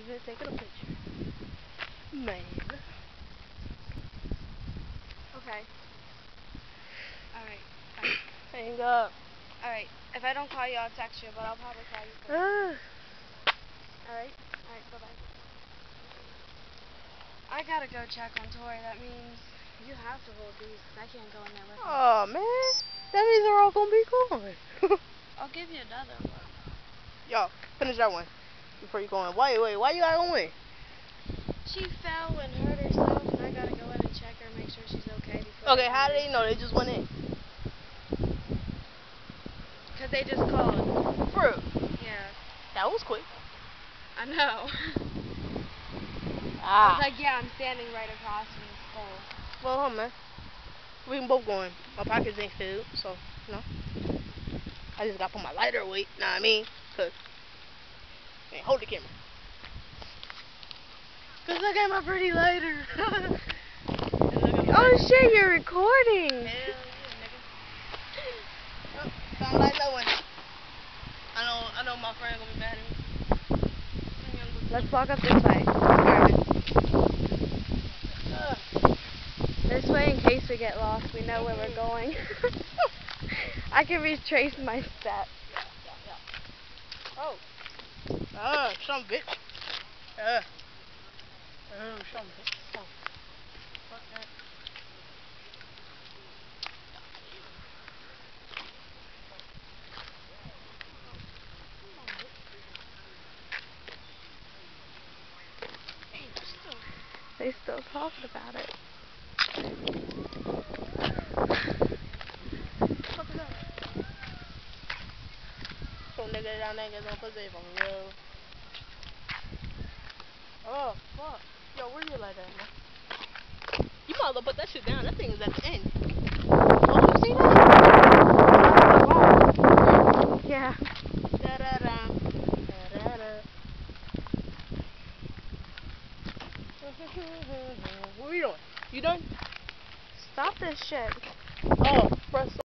here taking a picture. Man. Okay. Alright. Bye. Hang up. Alright. If I don't call you, I'll text you, but I'll probably call you first. Alright? Alright, bye-bye. I gotta go check on Tori. That means you have to hold these, because I can't go in there with them. Oh, man. That means they're all gonna be gone. I'll give you another one. Yo, finish that one before you go in. Wait, why you gotta go in? She fell and hurt herself, and I gotta go in and check her, make sure she's okay. Okay, how do they know? They just went in. Because they just called. For real? Yeah. That was quick. I know. I was like, yeah, I'm standing right across from the school. Well, hold on, man. We can both go in. My pockets ain't filled, so, you know. I just gotta put my lighter away, know what I mean? Cause, man, hold the camera. Cause look at my pretty lighter. Oh shit, you're recording. Hell yeah, nigga. Oh, gotta light that one. I know my friend gonna be mad at me. Let's walk up this way. This way, in case we get lost, we know where we're going. I can retrace my steps. Oh. Some bitch. Some bitch. Oh. Fuck that. They still talking about it. So nigga down there gets on pussy from real. Oh, fuck. Yo, where you like that, man? You might as well put that shit down. That thing is at the end. Oh, you see that? Yeah. Da-da-da. Da-da-da. What are you doing? You done? Stop this shit. Oh, press